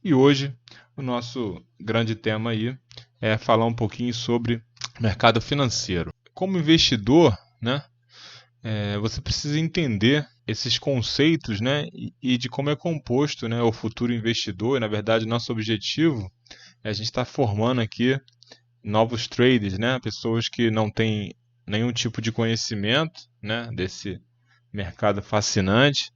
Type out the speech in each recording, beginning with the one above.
E hoje o nosso grande tema aí é falar um pouquinho sobre mercado financeiro. Como investidor, né, você precisa entender esses conceitos, né, e de como é composto, né, o futuro investidor. E, na verdade, nosso objetivo é a gente estar formando aqui novos traders, né, pessoas que não têm nenhum tipo de conhecimento, né, desse mercado fascinante,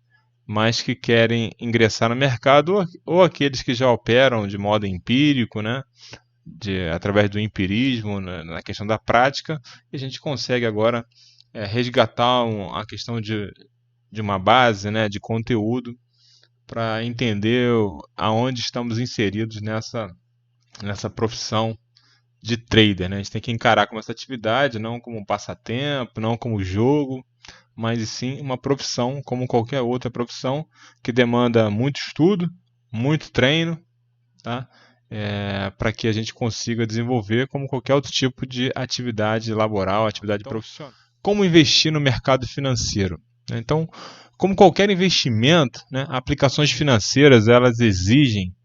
mas que querem ingressar no mercado, ou aqueles que já operam de modo empírico, né, através do empirismo, na questão da prática, e a gente consegue agora resgatar a questão de uma base, né, de conteúdo para entender aonde estamos inseridos nessa profissão de trader, né? A gente tem que encarar como essa atividade, não como um passatempo, não como jogo, mas sim uma profissão como qualquer outra profissão que demanda muito estudo, muito treino, tá? Para que a gente consiga desenvolver como qualquer outro tipo de atividade laboral, atividade profissional. Como investir no mercado financeiro? Então, como qualquer investimento, né, aplicações financeiras elas exigem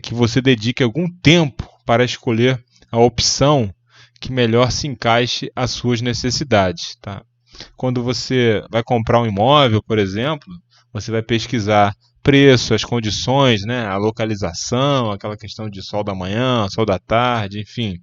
que você dedique algum tempo para escolher a opção que melhor se encaixe às suas necessidades. Tá? Quando você vai comprar um imóvel, por exemplo, você vai pesquisar preço, as condições, né, a localização, aquela questão de sol da manhã, sol da tarde, enfim,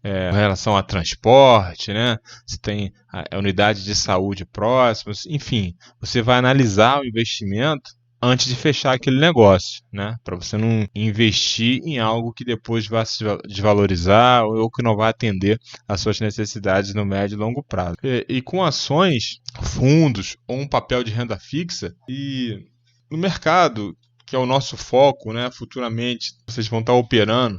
em relação a transporte, né, se tem a unidade de saúde próximas, enfim, você vai analisar o investimento antes de fechar aquele negócio, né, para você não investir em algo que depois vai se desvalorizar ou que não vai atender às suas necessidades no médio e longo prazo. E com ações, fundos ou um papel de renda fixa e no mercado, que é o nosso foco, né, futuramente vocês vão estar operando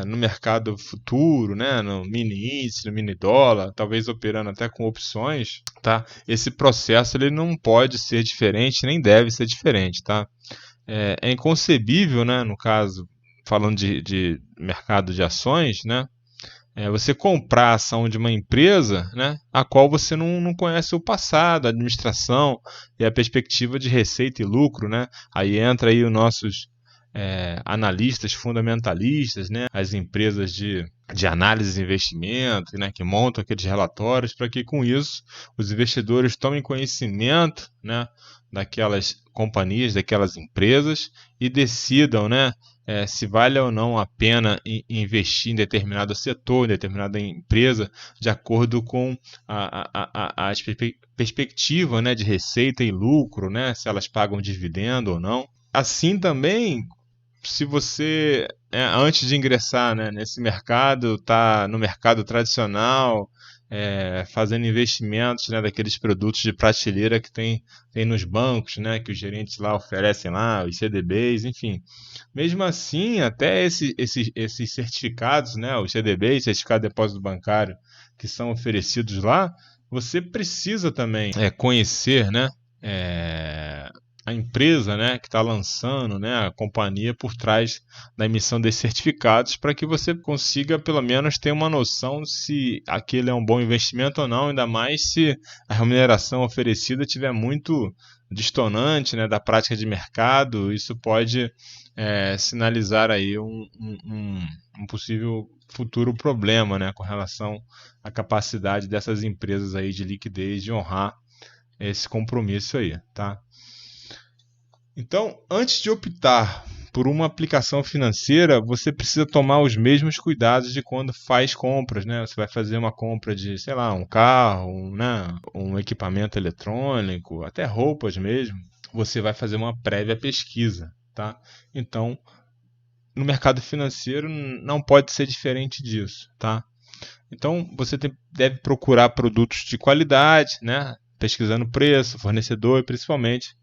no mercado futuro, né, no mini índice, no mini dólar, talvez operando até com opções, tá? Esse processo ele não pode ser diferente, nem deve ser diferente, tá? É inconcebível, né, no caso, falando de mercado de ações, né, você comprar a ação de uma empresa, né, a qual você não conhece o passado, a administração e a perspectiva de receita e lucro, né? Aí entra aí os nossos analistas fundamentalistas, né, as empresas de análise de investimento, né, que montam aqueles relatórios para que com isso os investidores tomem conhecimento, né, daquelas companhias, daquelas empresas e decidam, né, se vale ou não a pena investir em determinado setor, em determinada empresa, de acordo com a perspectiva, né, de receita e lucro, né, se elas pagam dividendo ou não. Assim também, se você, antes de ingressar, né, nesse mercado, está no mercado tradicional, fazendo investimentos, né, daqueles produtos de prateleira que tem nos bancos, né, que os gerentes lá oferecem lá, os CDBs, enfim. Mesmo assim, até esses certificados, né, os CDBs, certificado de depósito bancário, que são oferecidos lá, você precisa também conhecer, né, a empresa, né, que está lançando, né, a companhia por trás da emissão desses certificados, para que você consiga pelo menos ter uma noção se aquele é um bom investimento ou não, ainda mais se a remuneração oferecida estiver muito distonante, né, da prática de mercado. Isso pode sinalizar aí um possível futuro problema, né, com relação à capacidade dessas empresas aí de liquidez de honrar esse compromisso aí, tá? Então, antes de optar por uma aplicação financeira, você precisa tomar os mesmos cuidados de quando faz compras, né? Você vai fazer uma compra de, sei lá, um carro, né? Um equipamento eletrônico, até roupas mesmo. Você vai fazer uma prévia pesquisa, tá? Então, no mercado financeiro não pode ser diferente disso, tá? Então, você deve procurar produtos de qualidade, né? Pesquisando preço, fornecedor e principalmente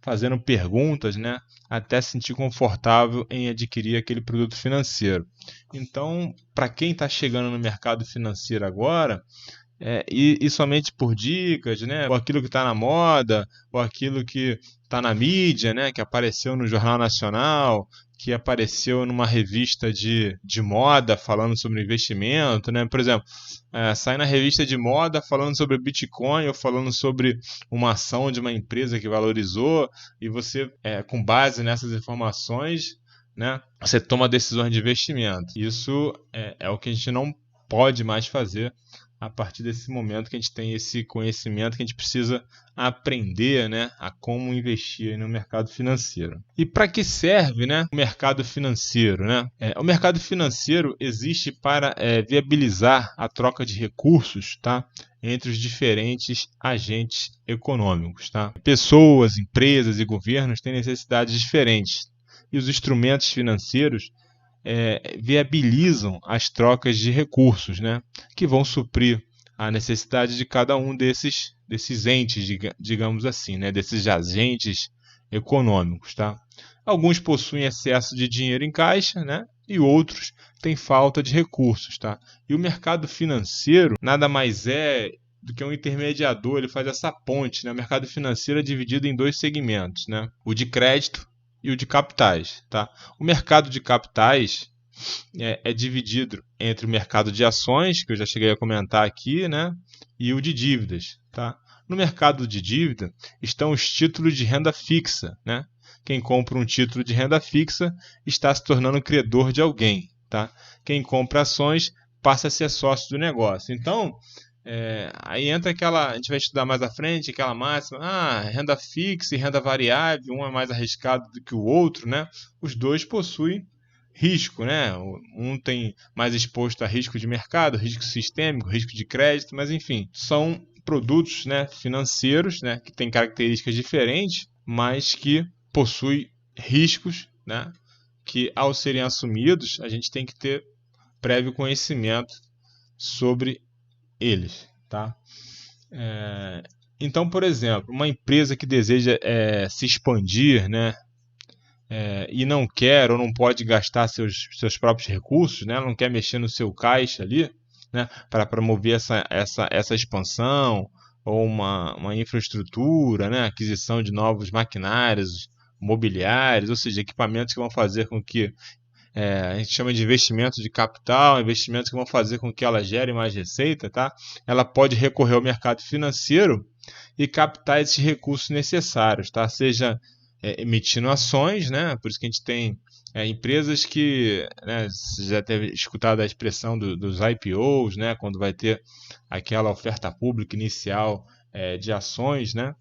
fazendo perguntas, né, até se sentir confortável em adquirir aquele produto financeiro. Então, para quem está chegando no mercado financeiro agora, e somente por dicas, né, ou aquilo que está na moda, ou aquilo que está na mídia, né, que apareceu no Jornal Nacional, que apareceu numa revista de moda falando sobre investimento, né? Por exemplo, sai na revista de moda falando sobre Bitcoin ou falando sobre uma ação de uma empresa que valorizou, e você, com base nessas informações, né, você toma decisões de investimento. Isso é o que a gente não pode mais fazer a partir desse momento que a gente tem esse conhecimento que a gente precisa aprender, né, a como investir no mercado financeiro. E para que serve, né, o mercado financeiro? Né? O mercado financeiro existe para viabilizar a troca de recursos, tá, entre os diferentes agentes econômicos. Tá? Pessoas, empresas e governos têm necessidades diferentes. E os instrumentos financeiros viabilizam as trocas de recursos, né, que vão suprir a necessidade de cada um desses entes, digamos assim, né, desses agentes econômicos. Tá? Alguns possuem excesso de dinheiro em caixa, né, e outros têm falta de recursos. Tá? E o mercado financeiro nada mais é do que um intermediador, ele faz essa ponte. Né? O mercado financeiro é dividido em dois segmentos, né? O de crédito e o de capitais. Tá? O mercado de capitais é dividido entre o mercado de ações, que eu já cheguei a comentar aqui, né, e o de dívidas. Tá? No mercado de dívida estão os títulos de renda fixa. Né? Quem compra um título de renda fixa está se tornando credor de alguém. Tá? Quem compra ações passa a ser sócio do negócio. Então, aí entra aquela, a gente vai estudar mais à frente, aquela máxima, renda fixa e renda variável, um é mais arriscado do que o outro, né? Os dois possuem risco, né? Um tem mais exposto a risco de mercado, risco sistêmico, risco de crédito, mas enfim, são produtos, né, financeiros, né, que têm características diferentes, mas que possuem riscos, né, que ao serem assumidos, a gente tem que ter prévio conhecimento sobre eles, tá? Então, por exemplo, uma empresa que deseja se expandir, né, e não quer ou não pode gastar seus próprios recursos, né, não quer mexer no seu caixa ali, né, para promover essa expansão ou uma infraestrutura, né, aquisição de novos maquinários, mobiliários, ou seja, equipamentos que vão fazer com que a gente chama de investimento de capital, investimentos que vão fazer com que ela gere mais receita, tá? Ela pode recorrer ao mercado financeiro e captar esses recursos necessários, tá? Seja emitindo ações, né? Por isso que a gente tem empresas que, né, você já deve escutado a expressão dos IPOs, né? Quando vai ter aquela oferta pública inicial de ações, né?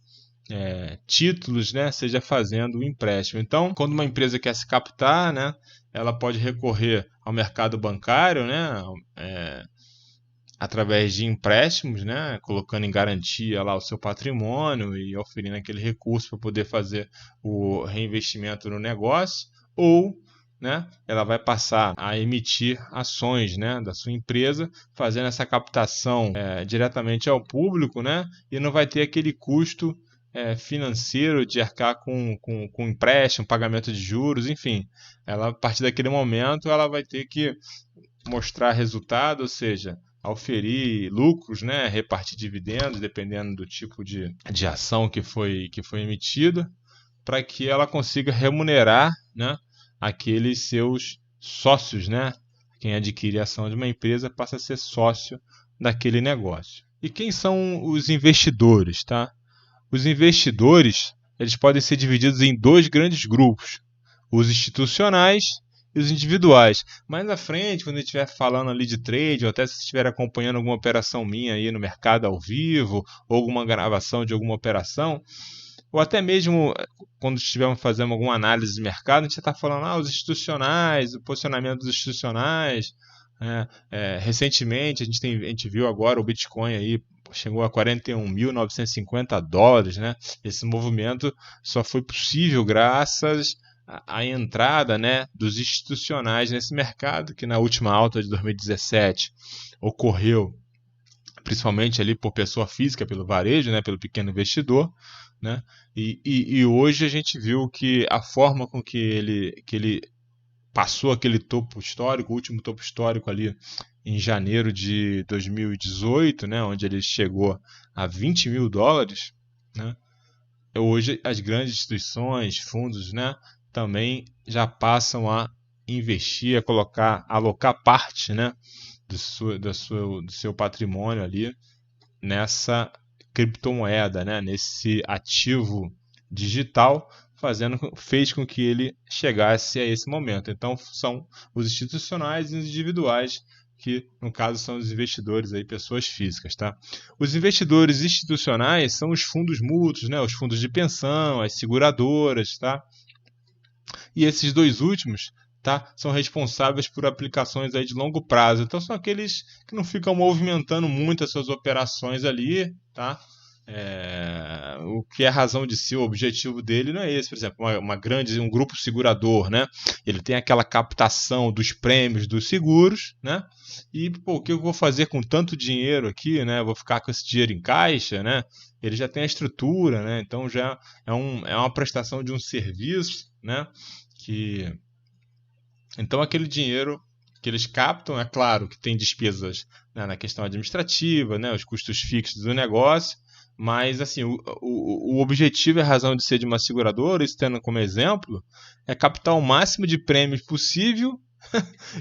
Títulos, né, seja fazendo o empréstimo. Então, quando uma empresa quer se captar, né, ela pode recorrer ao mercado bancário, né, através de empréstimos, né, colocando em garantia lá o seu patrimônio e oferindo aquele recurso para poder fazer o reinvestimento no negócio, ou, né, ela vai passar a emitir ações, né, da sua empresa, fazendo essa captação diretamente ao público, né, e não vai ter aquele custo financeiro de arcar com empréstimo, pagamento de juros, enfim. Ela, a partir daquele momento, ela vai ter que mostrar resultado, ou seja, oferir lucros, né, repartir dividendos, dependendo do tipo de ação que foi emitida, para que ela consiga remunerar, né, aqueles seus sócios, né? Quem adquire a ação de uma empresa passa a ser sócio daquele negócio. E quem são os investidores, tá? Os investidores, eles podem ser divididos em dois grandes grupos, os institucionais e os individuais. Mais à frente, quando a gente estiver falando ali de trade, ou até se estiver acompanhando alguma operação minha aí no mercado ao vivo, ou alguma gravação de alguma operação, ou até mesmo quando estivermos fazendo alguma análise de mercado, a gente está falando os institucionais, o posicionamento dos institucionais. Recentemente, a gente viu agora o Bitcoin aí, chegou a $41.950, né? Esse movimento só foi possível graças à entrada, né, dos institucionais nesse mercado, que na última alta de 2017 ocorreu principalmente ali por pessoa física, pelo varejo, né, pelo pequeno investidor, né? E hoje a gente viu que a forma com que ele passou aquele topo histórico, o último topo histórico ali em janeiro de 2018, né, onde ele chegou a $20.000, né, hoje as grandes instituições, fundos, né, também já passam a investir, a alocar parte, né, do seu patrimônio ali nessa criptomoeda, né, nesse ativo digital, fez com que ele chegasse a esse momento. Então, são os institucionais e os individuais, que no caso são os investidores, aí, pessoas físicas. Tá? Os investidores institucionais são os fundos mútuos, né? Os fundos de pensão, as seguradoras. Tá? E esses dois últimos, tá, são responsáveis por aplicações aí de longo prazo. Então, são aqueles que não ficam movimentando muito as suas operações ali. Tá? O que é a razão de ser, o objetivo dele não é esse. Por exemplo, um grupo segurador, né? Ele tem aquela captação dos prêmios dos seguros, né? E o que eu vou fazer com tanto dinheiro aqui, né? Eu vou ficar com esse dinheiro em caixa, né? Ele já tem a estrutura, né? Então já é uma prestação de um serviço, né? Então aquele dinheiro que eles captam, é claro que tem despesas, né, na questão administrativa, né? Os custos fixos do negócio. Mas assim, o objetivo e a razão de ser de uma seguradora, isso tendo como exemplo, é captar o máximo de prêmios possível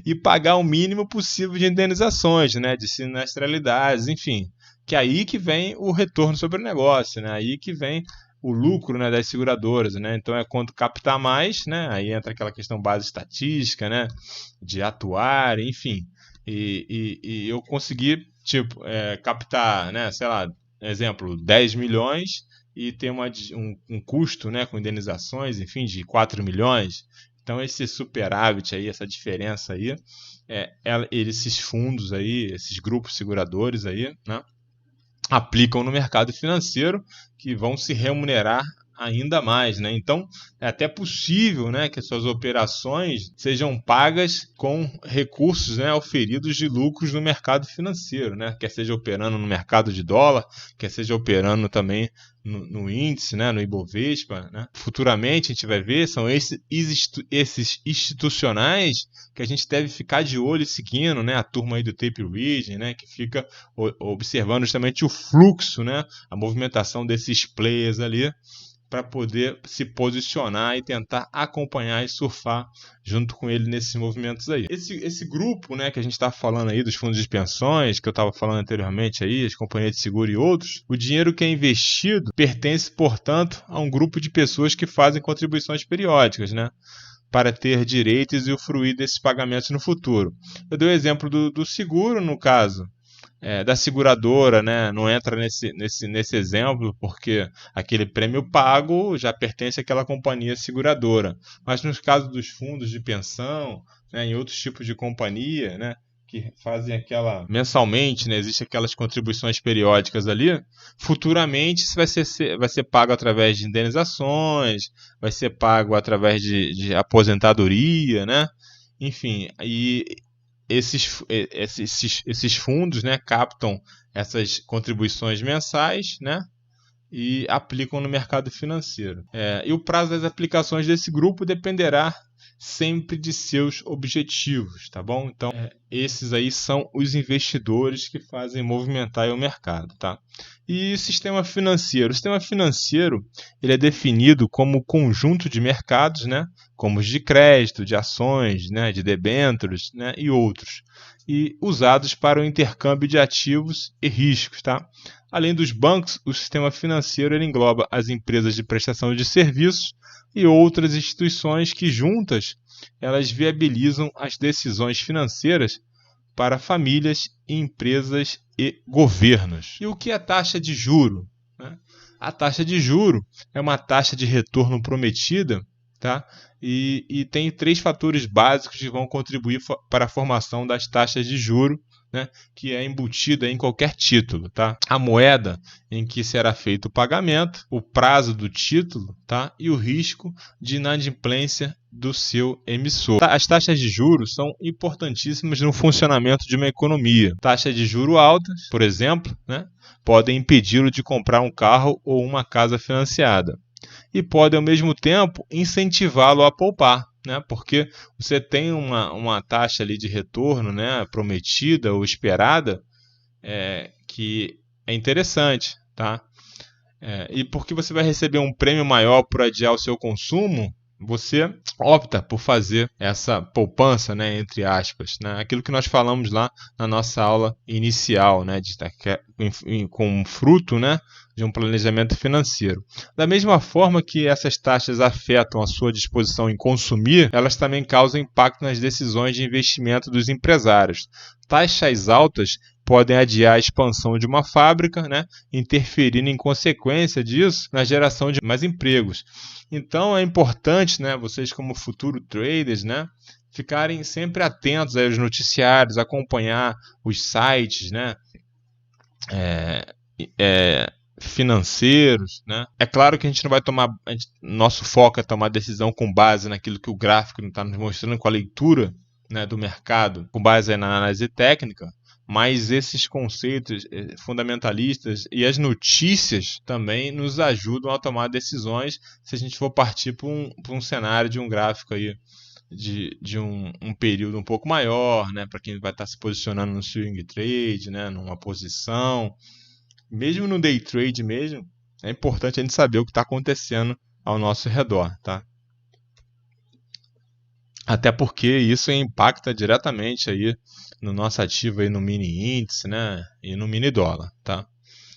e pagar o mínimo possível de indenizações, né, de sinistralidades, enfim. Que é aí que vem o retorno sobre o negócio, né? Aí que vem o lucro, né, das seguradoras, né? Então é quanto captar mais, né? Aí entra aquela questão base estatística, né, de atuar, enfim. E eu consegui, tipo, captar, né, sei lá, exemplo, 10 milhões e ter um custo, né, com indenizações, enfim, de 4 milhões. Então esse superávit aí, essa diferença aí, esses fundos aí, esses grupos seguradores aí, né, aplicam no mercado financeiro, que vão se remunerar ainda mais, né? Então é até possível, né, que as suas operações sejam pagas com recursos, né, auferidos de lucros no mercado financeiro, né? Quer seja operando no mercado de dólar, quer seja operando também no índice, né, no Ibovespa, né? Futuramente a gente vai ver, são esses institucionais que a gente deve ficar de olho e seguindo, né? A turma aí do tape reading, né, que fica observando justamente o fluxo, né, a movimentação desses players ali, para poder se posicionar e tentar acompanhar e surfar junto com ele nesses movimentos aí. Esse grupo, né, que a gente está falando aí dos fundos de pensões, que eu estava falando anteriormente aí, as companhias de seguro e outros, o dinheiro que é investido pertence, portanto, a um grupo de pessoas que fazem contribuições periódicas, né, para ter direitos e usufruir desses pagamentos no futuro. Eu dei o exemplo do seguro, no caso. Da seguradora, né, não entra nesse exemplo, porque aquele prêmio pago já pertence àquela companhia seguradora. Mas nos casos dos fundos de pensão, né, em outros tipos de companhia, né, que fazem aquela mensalmente, né, existem aquelas contribuições periódicas ali, futuramente isso vai ser pago através de indenizações, vai ser pago através de aposentadoria, né? Enfim, e esses fundos, né, captam essas contribuições mensais, né, e aplicam no mercado financeiro. E o prazo das aplicações desse grupo dependerá sempre de seus objetivos, tá bom? Então, esses aí são os investidores que fazem movimentar o mercado, tá? E o sistema financeiro? O sistema financeiro, ele é definido como conjunto de mercados, né? Como os de crédito, de ações, né? De debêntures, né? E outros, e usados para o intercâmbio de ativos e riscos, tá? Além dos bancos, o sistema financeiro ele engloba as empresas de prestação de serviços e outras instituições que juntas elas viabilizam as decisões financeiras para famílias, empresas e governos. E o que é a taxa de juro? A taxa de juro é uma taxa de retorno prometida, tá? E tem 3 fatores básicos que vão contribuir para a formação das taxas de juro, né, que é embutida em qualquer título, tá? A moeda em que será feito o pagamento, o prazo do título, tá? E o risco de inadimplência do seu emissor. As taxas de juros são importantíssimas no funcionamento de uma economia. Taxas de juros altas, por exemplo, né, podem impedi-lo de comprar um carro ou uma casa financiada. E podem, ao mesmo tempo, incentivá-lo a poupar, né? Porque você tem uma taxa ali de retorno, né, prometida ou esperada, que é interessante, tá? E porque você vai receber um prêmio maior por adiar o seu consumo, você opta por fazer essa poupança, né, entre aspas, né, aquilo que nós falamos lá na nossa aula inicial, né, com fruto, né, de um planejamento financeiro. Da mesma forma que essas taxas afetam a sua disposição em consumir, elas também causam impacto nas decisões de investimento dos empresários. Taxas altas podem adiar a expansão de uma fábrica, né, interferindo em consequência disso na geração de mais empregos. Então é importante, né, vocês como futuros traders, né, ficarem sempre atentos aos noticiários, acompanhar os sites, né, é, financeiros, né. É claro que a gente não vai tomar, nosso foco é tomar decisão com base naquilo que o gráfico está nos mostrando, com a leitura, né, do mercado, com base na análise técnica. Mas esses conceitos fundamentalistas e as notícias também nos ajudam a tomar decisões se a gente for partir para um cenário de um gráfico aí de um período um pouco maior, né, para quem vai estar se posicionando no swing trade, né, numa posição. Mesmo no day trade mesmo, é importante a gente saber o que está acontecendo ao nosso redor, tá? Até porque isso impacta diretamente aí no nosso ativo aí no mini índice, né, e no mini dólar, tá?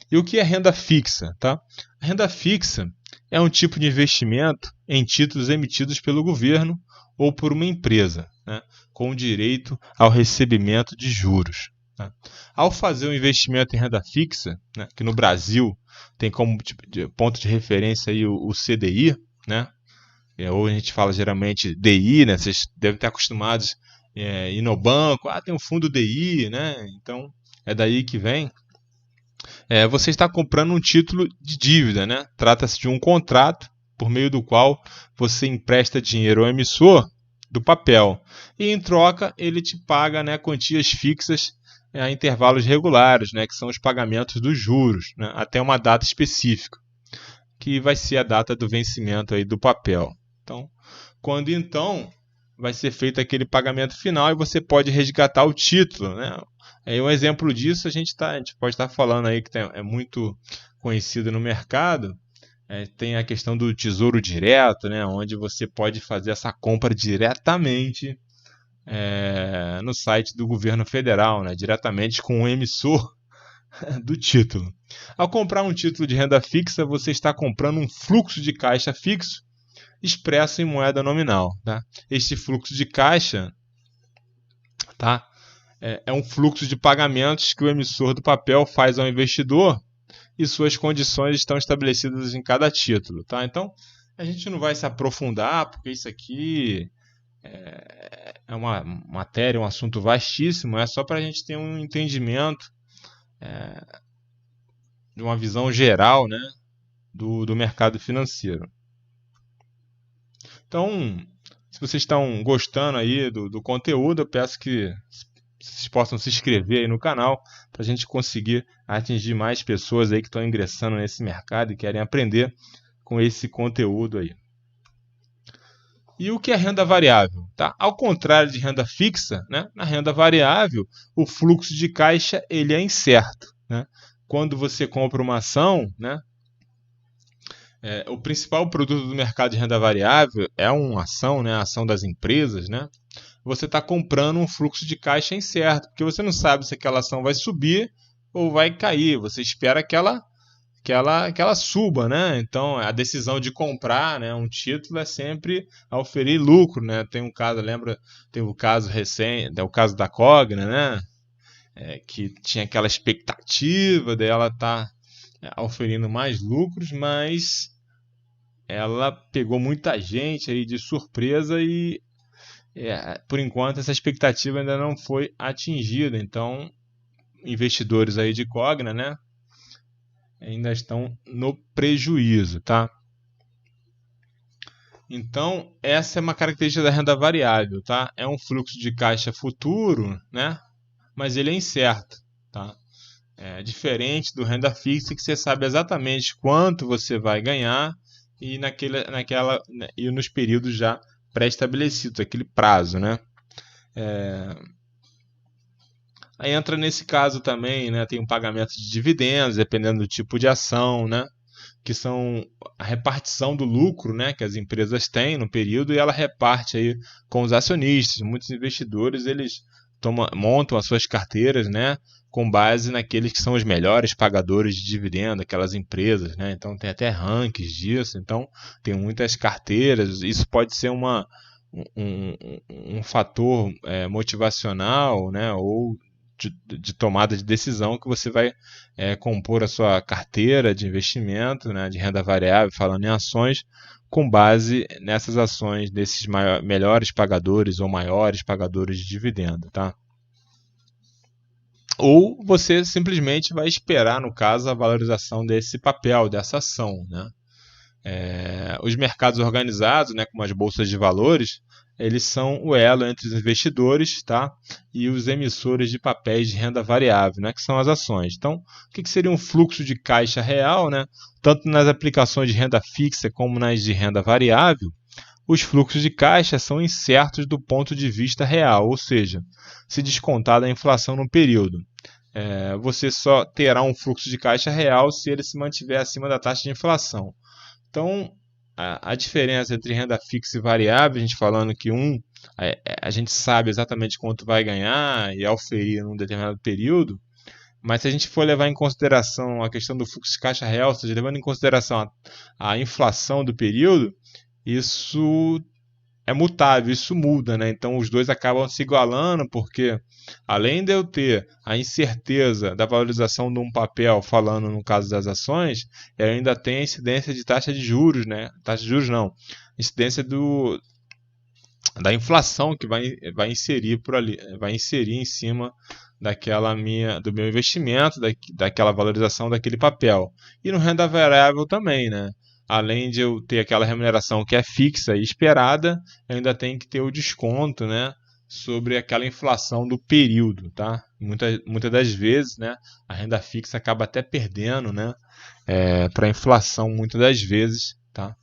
E o que é renda fixa, tá? A renda fixa é um tipo de investimento em títulos emitidos pelo governo ou por uma empresa, né, com direito ao recebimento de juros. Tá? Ao fazer um investimento em renda fixa, né, que no Brasil tem como ponto de referência aí o CDI, né? Ou a gente fala geralmente DI, né? Vocês devem estar acostumados a ir no banco, tem um fundo DI, né? Então é daí que vem. Você está comprando um título de dívida, né? Trata-se de um contrato por meio do qual você empresta dinheiro ao emissor do papel e em troca ele te paga, né, quantias fixas a intervalos regulares, né, que são os pagamentos dos juros, né, até uma data específica, que vai ser a data do vencimento aí do papel. Então, quando então vai ser feito aquele pagamento final e você pode resgatar o título, né? Um exemplo disso a gente pode estar falando aí que é muito conhecido no mercado. Tem a questão do tesouro direto, né? Onde você pode fazer essa compra diretamente no site do governo federal, né? Diretamente com o emissor do título. Ao comprar um título de renda fixa, você está comprando um fluxo de caixa fixo expresso em moeda nominal. Tá? Este fluxo de caixa, tá, é um fluxo de pagamentos que o emissor do papel faz ao investidor e suas condições estão estabelecidas em cada título. Tá? Então, a gente não vai se aprofundar, porque isso aqui é uma matéria, um assunto vastíssimo, é só para a gente ter um entendimento de uma visão geral, né, do mercado financeiro. Então, se vocês estão gostando aí do conteúdo, eu peço que vocês possam se inscrever aí no canal para a gente conseguir atingir mais pessoas aí que estão ingressando nesse mercado e querem aprender com esse conteúdo aí. E o que é renda variável? Tá? Ao contrário de renda fixa, né? Na renda variável, o fluxo de caixa ele é incerto. Né? Quando você compra uma ação, né? O principal produto do mercado de renda variável é uma ação, né? A ação das empresas, né? Você está comprando um fluxo de caixa incerto, porque você não sabe se aquela ação vai subir ou vai cair. Você espera que ela suba, né? Então a decisão de comprar, né, um título é sempre a oferir lucro, né? Tem um caso, lembra? Tem o caso recente, o caso da Cogna, né? Que tinha aquela expectativa dela estar oferindo mais lucros, mas ela pegou muita gente aí de surpresa e por enquanto essa expectativa ainda não foi atingida. Então investidores aí de Cogna, né, ainda estão no prejuízo, tá? Então essa é uma característica da renda variável, tá? É um fluxo de caixa futuro, né? Mas ele é incerto, tá? É diferente do renda fixa que você sabe exatamente quanto você vai ganhar e e nos períodos já pré-estabelecidos, aquele prazo, né? Aí entra nesse caso também, né? Tem um pagamento de dividendos, dependendo do tipo de ação, né? que são a repartição do lucro, né, que as empresas têm no período, e ela reparte aí com os acionistas. Muitos investidores eles montam as suas carteiras, né, com base naqueles que são os melhores pagadores de dividendo, aquelas empresas, né? Então tem até rankings disso. Então tem muitas carteiras. Isso pode ser um fator motivacional, né, ou de tomada de decisão que você vai compor a sua carteira de investimento, né, de renda variável, falando em ações, com base nessas ações desses melhores pagadores ou maiores pagadores de dividendo, tá? Ou você simplesmente vai esperar, no caso, a valorização desse papel, dessa ação, né? Os mercados organizados, né, como as bolsas de valores, eles são o elo entre os investidores, tá, e os emissores de papéis de renda variável, né, que são as ações. Então, o que seria um fluxo de caixa real, né? Tanto nas aplicações de renda fixa como nas de renda variável, os fluxos de caixa são incertos do ponto de vista real, ou seja, se descontar da inflação no período. Você só terá um fluxo de caixa real se ele se mantiver acima da taxa de inflação. Então, a diferença entre renda fixa e variável, a gente falando que a gente sabe exatamente quanto vai ganhar e auferir num determinado período, mas se a gente for levar em consideração a questão do fluxo de caixa real, ou seja, levando em consideração a inflação do período, isso é mutável, isso muda, né? Então os dois acabam se igualando, porque além de eu ter a incerteza da valorização de um papel, falando no caso das ações, eu ainda tenho a incidência de taxa de juros, né? Taxa de juros não, incidência da inflação que vai inserir por ali, vai inserir em cima do meu investimento, daquela valorização daquele papel. E no renda variável também, né? Além de eu ter aquela remuneração que é fixa e esperada, eu ainda tenho que ter o desconto, né, sobre aquela inflação do período, tá? Muitas das vezes, né, a renda fixa acaba até perdendo, né, para a inflação muitas das vezes, tá?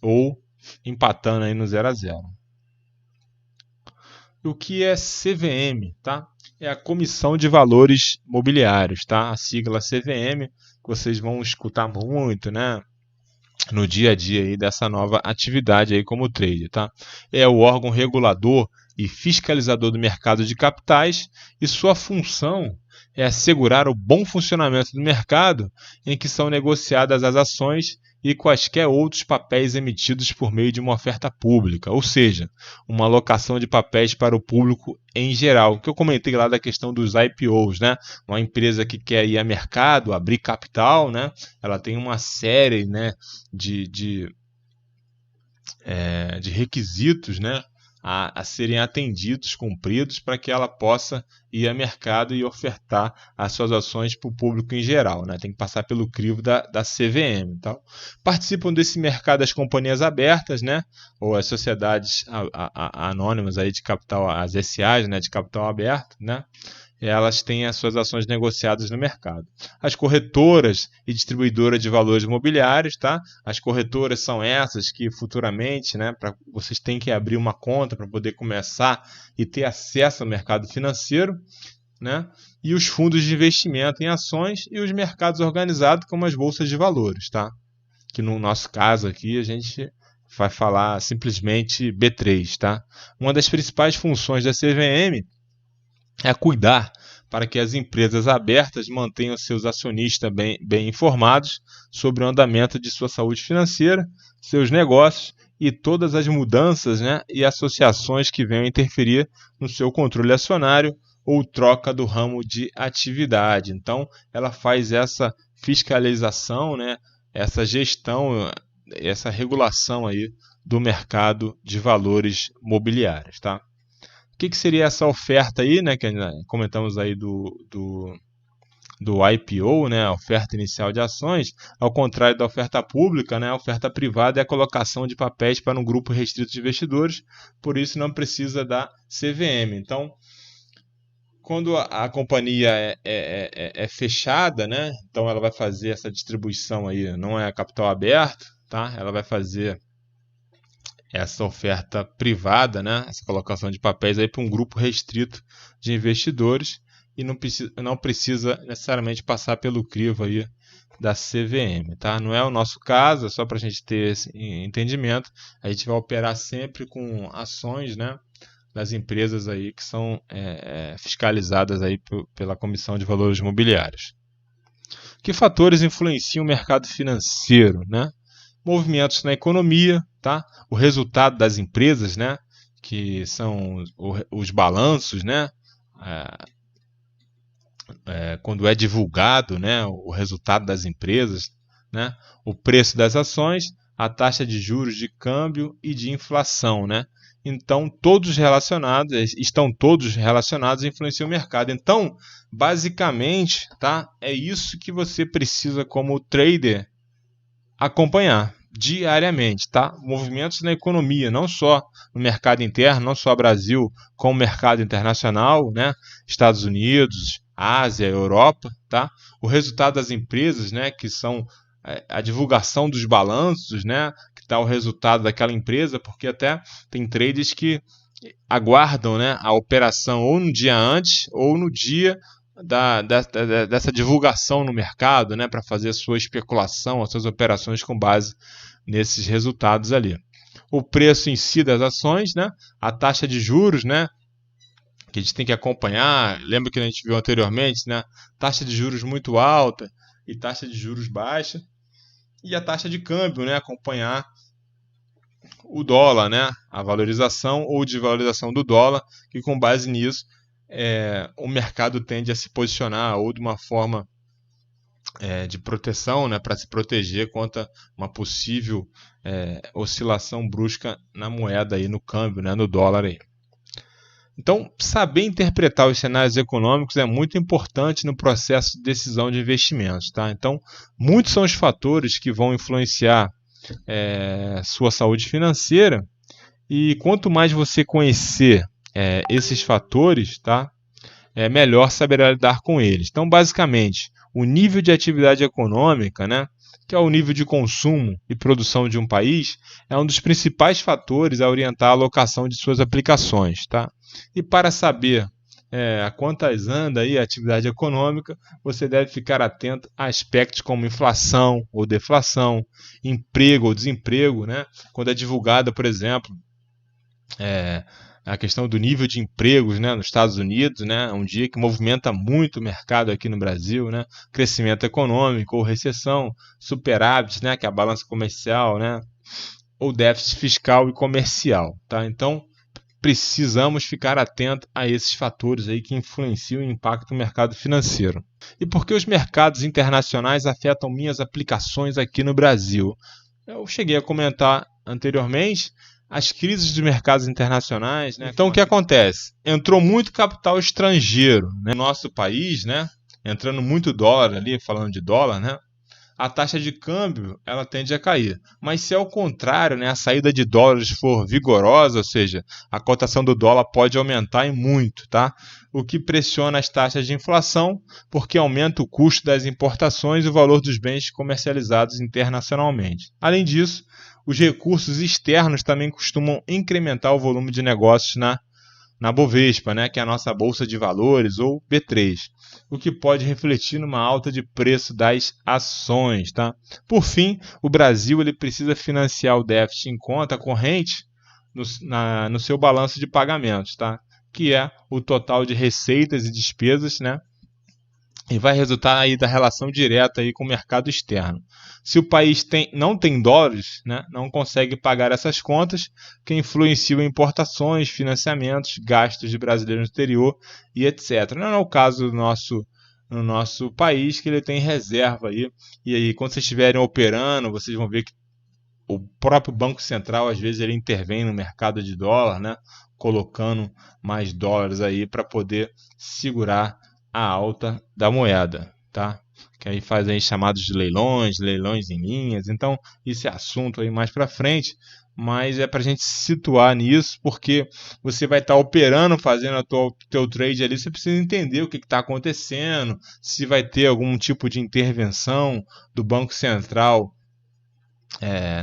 Ou empatando aí no 0 a 0. O que é CVM, tá? É a Comissão de Valores Mobiliários, tá? A sigla CVM, que vocês vão escutar muito, né, no dia a dia aí dessa nova atividade aí como trader, tá? É o órgão regulador e fiscalizador do mercado de capitais e sua função é assegurar o bom funcionamento do mercado em que são negociadas as ações e quaisquer outros papéis emitidos por meio de uma oferta pública, ou seja, uma alocação de papéis para o público em geral. O que eu comentei lá da questão dos IPOs, né? Uma empresa que quer ir a mercado, abrir capital, né? Ela tem uma série, né, de requisitos, né, a serem atendidos, cumpridos, para que ela possa ir a mercado e ofertar as suas ações para o público em geral, né? Tem que passar pelo crivo da CVM. Então, participam desse mercado as companhias abertas, né? Ou as sociedades anônimas aí de capital, as SAs, né, de capital aberto, né? Elas têm as suas ações negociadas no mercado. As corretoras e distribuidoras de valores imobiliários, tá? As corretoras são essas que futuramente, né, vocês têm que abrir uma conta para poder começar e ter acesso ao mercado financeiro, né? E os fundos de investimento em ações e os mercados organizados como as bolsas de valores, tá? Que no nosso caso aqui a gente vai falar simplesmente B3, tá? Uma das principais funções da CVM é cuidar para que as empresas abertas mantenham seus acionistas bem informados sobre o andamento de sua saúde financeira, seus negócios e todas as mudanças, né, e associações que venham interferir no seu controle acionário ou troca do ramo de atividade. Então, ela faz essa fiscalização, né, essa gestão, essa regulação aí do mercado de valores mobiliários, tá? O que seria essa oferta aí, né? Que comentamos aí do IPO, né? A oferta inicial de ações, ao contrário da oferta pública, né? A oferta privada é a colocação de papéis para um grupo restrito de investidores, por isso não precisa da CVM. Então, quando a companhia é fechada, né? Então ela vai fazer essa distribuição aí, não é capital aberto, tá? Ela vai fazer essa oferta privada, né, essa colocação de papéis aí para um grupo restrito de investidores e não precisa necessariamente passar pelo crivo aí da CVM, tá? Não é o nosso caso, é só para a gente ter esse entendimento. A gente vai operar sempre com ações, né, das empresas aí que são fiscalizadas aí pela Comissão de Valores Mobiliários. Que fatores influenciam o mercado financeiro, né? Movimentos na economia, tá? O resultado das empresas, né? Que são os balanços, né? Quando é divulgado, né, o resultado das empresas, né, o preço das ações, a taxa de juros de câmbio e de inflação, né? Então, estão todos relacionados e influenciam o mercado. Então, basicamente, tá, é isso que você precisa como trader acompanhar diariamente, tá? Movimentos na economia, não só no mercado interno, não só Brasil, como mercado internacional, né? Estados Unidos, Ásia, Europa, tá? O resultado das empresas, né? Que são a divulgação dos balanços, né? Que dá o resultado daquela empresa, porque até tem traders que aguardam, né, a operação ou no dia antes ou no dia dessa divulgação no mercado, né, para fazer a sua especulação, as suas operações com base nesses resultados ali. O preço em si das ações, né, a taxa de juros, né, que a gente tem que acompanhar. Lembra que a gente viu anteriormente, né, taxa de juros muito alta e taxa de juros baixa, e a taxa de câmbio, né, acompanhar o dólar, né, a valorização ou desvalorização do dólar, que com base nisso o mercado tende a se posicionar ou de uma forma de proteção, né, para se proteger contra uma possível oscilação brusca na moeda, aí, no câmbio, né, no dólar. Aí. Então, saber interpretar os cenários econômicos é muito importante no processo de decisão de investimentos. Tá? Então, muitos são os fatores que vão influenciar sua saúde financeira, e quanto mais você conhecer esses fatores, tá, melhor saberá lidar com eles. Então, basicamente, o nível de atividade econômica, né, que é o nível de consumo e produção de um país, é um dos principais fatores a orientar a alocação de suas aplicações. Tá? E para saber a quantas anda aí a atividade econômica, você deve ficar atento a aspectos como inflação ou deflação, emprego ou desemprego, né? Quando é divulgada, por exemplo, a questão do nível de empregos, né, nos Estados Unidos, né, um dia que movimenta muito o mercado aqui no Brasil, né, crescimento econômico ou recessão, superávit, né, que é a balança comercial, né, ou déficit fiscal e comercial. Tá? Então, precisamos ficar atentos a esses fatores aí que influenciam e impactam o mercado financeiro. E por que os mercados internacionais afetam minhas aplicações aqui no Brasil? Eu cheguei a comentar anteriormente as crises dos mercados internacionais, né? Então, o que acontece? Entrou muito capital estrangeiro, né, no nosso país, né? Entrando muito dólar ali, falando de dólar, né? A taxa de câmbio ela tende a cair. Mas se ao contrário, né, a saída de dólares for vigorosa, ou seja, a cotação do dólar pode aumentar em muito, tá? O que pressiona as taxas de inflação, porque aumenta o custo das importações e o valor dos bens comercializados internacionalmente. Além disso, os recursos externos também costumam incrementar o volume de negócios na Bovespa, né, que é a nossa bolsa de valores, ou B3, o que pode refletir numa alta de preço das ações. Tá? Por fim, o Brasil ele precisa financiar o déficit em conta corrente no seu balanço de pagamentos, tá? Que é o total de receitas e despesas, né? E vai resultar aí da relação direta aí com o mercado externo. Se o país não tem dólares, né, não consegue pagar essas contas, que influenciam importações, financiamentos, gastos de brasileiros no exterior e etc. Não é o caso no nosso país, que ele tem reserva aí. E aí, quando vocês estiverem operando, vocês vão ver que o próprio Banco Central, às vezes, ele intervém no mercado de dólar, né, colocando mais dólares aí para poder segurar a alta da moeda, tá? Que aí faz aí chamados de leilões em linhas. Então, isso é assunto aí mais para frente, mas é para a gente se situar nisso, porque você vai estar operando, fazendo o teu trade ali, você precisa entender o que está acontecendo, se vai ter algum tipo de intervenção do Banco Central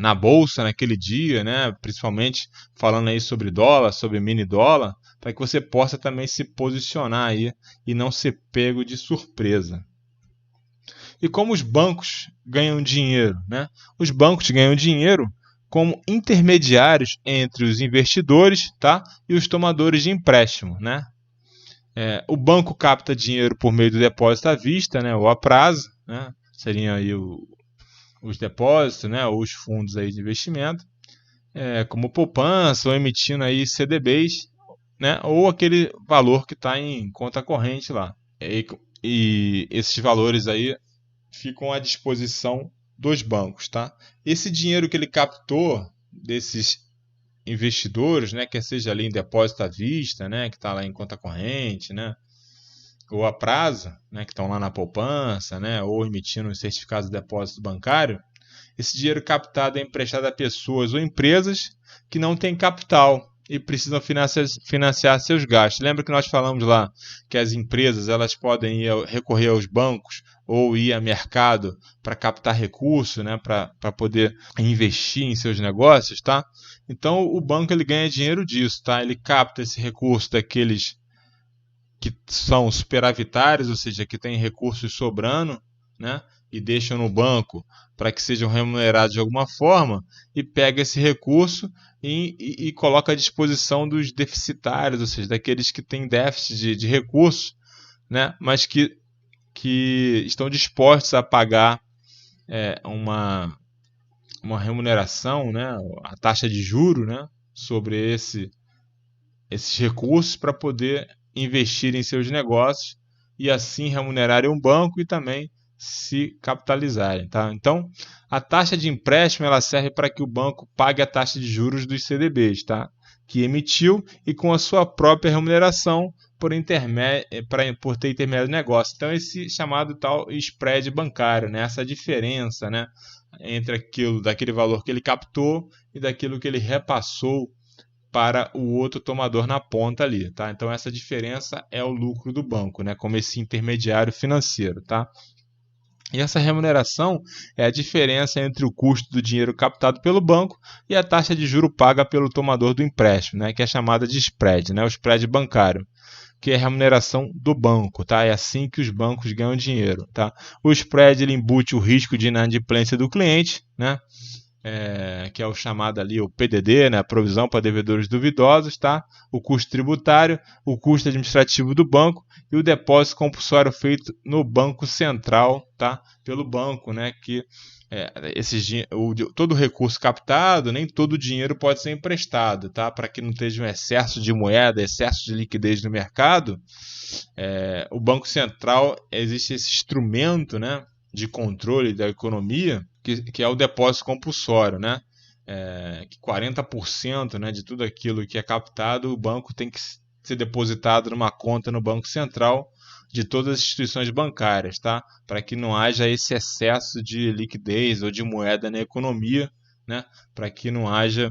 na bolsa naquele dia, né? Principalmente falando aí sobre dólar, sobre mini dólar, para que você possa também se posicionar aí e não ser pego de surpresa. E como os bancos ganham dinheiro, né? Os bancos ganham dinheiro como intermediários entre os investidores, tá? E os tomadores de empréstimo, né? O banco capta dinheiro por meio do depósito à vista, né? Ou a prazo, né? Seriam aí os depósitos, né? Ou os fundos aí de investimento, como poupança ou emitindo aí CDBs, né? Ou aquele valor que está em conta corrente lá. E esses valores aí ficam à disposição dos bancos, tá? Esse dinheiro que ele captou desses investidores, né, quer seja ali em depósito à vista, né, que está lá em conta corrente, né, ou a prazo, né, que estão lá na poupança, né, ou emitindo os certificados de depósito bancário, esse dinheiro captado é emprestado a pessoas ou empresas que não têm capital e precisam financiar seus gastos. Lembra que nós falamos lá que as empresas elas podem recorrer aos bancos ou ir a mercado para captar recursos, né, para poder investir em seus negócios, tá? Então o banco ele ganha dinheiro disso, tá? Ele capta esse recurso daqueles que são superavitários, ou seja, que têm recursos sobrando, né? E deixam no banco para que sejam remunerados de alguma forma, e pega esse recurso e coloca à disposição dos deficitários, ou seja, daqueles que têm déficit de recursos, né? Mas que estão dispostos a pagar uma remuneração, né? A taxa de juro, né? Sobre esses recursos para poder investir em seus negócios e assim remunerarem um banco e também se capitalizarem, tá? Então, a taxa de empréstimo ela serve para que o banco pague a taxa de juros dos CDBs, tá? Que emitiu e com a sua própria remuneração por ter intermédio do negócio. Então, esse chamado tal spread bancário, né? Essa diferença, né? Entre daquele valor que ele captou e daquilo que ele repassou para o outro tomador na ponta ali, tá? Então essa diferença é o lucro do banco, né? Como esse intermediário financeiro, tá? E essa remuneração é a diferença entre o custo do dinheiro captado pelo banco e a taxa de juro paga pelo tomador do empréstimo, né? Que é chamada de spread, né? O spread bancário, que é a remuneração do banco, tá? É assim que os bancos ganham dinheiro, tá? O spread ele embute o risco de inadimplência do cliente, né? Que é o chamado ali o PDD, né, a provisão para devedores duvidosos, tá? O custo tributário, o custo administrativo do banco e o depósito compulsório feito no Banco Central, tá? Pelo banco, né? Que todo o recurso captado, nem todo o dinheiro pode ser emprestado, tá? Para que não esteja um excesso de moeda, excesso de liquidez no mercado, o Banco Central existe esse instrumento, né, de controle da economia que é o depósito compulsório, né? Que 40%, né, de tudo aquilo que é captado, o banco tem que ser depositado numa conta no Banco Central de todas as instituições bancárias, tá? Para que não haja esse excesso de liquidez ou de moeda na economia, né? Para que não haja,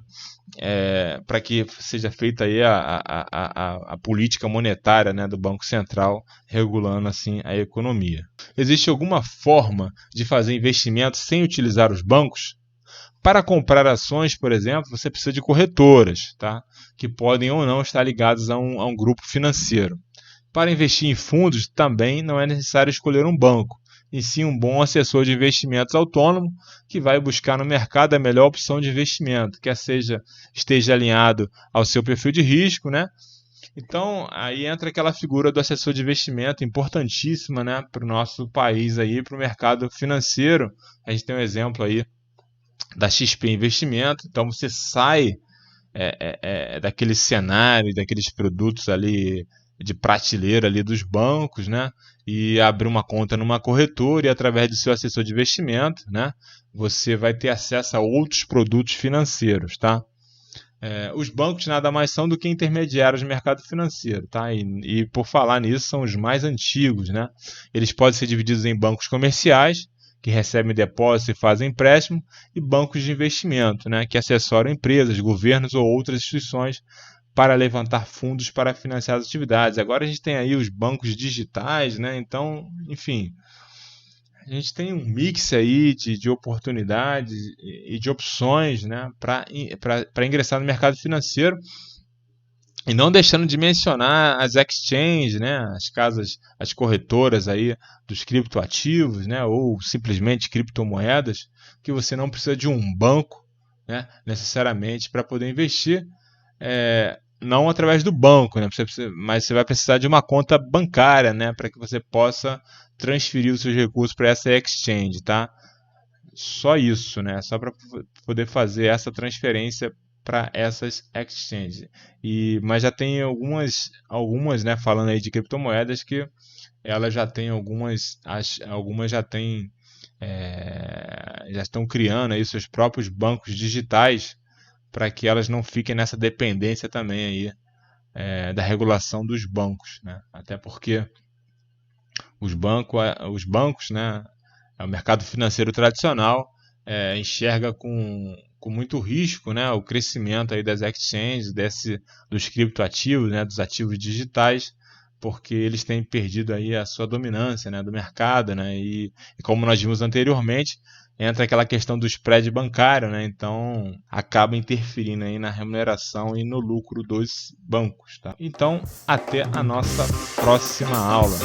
para que seja feita aí a política monetária, né, do Banco Central, regulando assim a economia. Existe alguma forma de fazer investimentos sem utilizar os bancos? Para comprar ações, por exemplo, você precisa de corretoras, tá? Que podem ou não estar ligadas a um grupo financeiro. Para investir em fundos, também não é necessário escolher um banco, e sim um bom assessor de investimentos autônomo que vai buscar no mercado a melhor opção de investimento, que esteja alinhado ao seu perfil de risco, né? Então, aí entra aquela figura do assessor de investimento importantíssima, né, para o nosso país aí, para o mercado financeiro. A gente tem um exemplo aí da XP Investimento. Então você sai daquele cenário, daqueles produtos ali de prateleira ali dos bancos, né? E abrir uma conta numa corretora e através do seu assessor de investimento, né? Você vai ter acesso a outros produtos financeiros, tá? Os bancos nada mais são do que intermediários do mercado financeiro, tá? E por falar nisso, são os mais antigos, né? Eles podem ser divididos em bancos comerciais, que recebem depósitos e fazem empréstimo, e bancos de investimento, né? Que assessoram empresas, governos ou outras instituições para levantar fundos para financiar as atividades. Agora a gente tem aí os bancos digitais, né? Então, enfim, a gente tem um mix aí de oportunidades e de opções, né, para ingressar no mercado financeiro. E não deixando de mencionar as exchanges, né, as casas, as corretoras aí dos criptoativos, né, ou simplesmente criptomoedas, que você não precisa de um banco, né, necessariamente para poder investir, não através do banco, né, mas você vai precisar de uma conta bancária, né, para que você possa transferir os seus recursos para essa exchange, tá? Só isso, né? Só para poder fazer essa transferência para essas exchanges. Mas já tem algumas, né, falando aí de criptomoedas que elas já têm algumas já têm já estão criando aí seus próprios bancos digitais para que elas não fiquem nessa dependência também aí da regulação dos bancos, né? Até porque os bancos, né, o mercado financeiro tradicional enxerga com muito risco, né, o crescimento aí das exchanges, dos criptoativos, né, dos ativos digitais, porque eles têm perdido aí a sua dominância, né, do mercado, né, e como nós vimos anteriormente, entra aquela questão do spread bancário, né, então acaba interferindo aí na remuneração e no lucro dos bancos. Tá? Então, até a nossa próxima aula.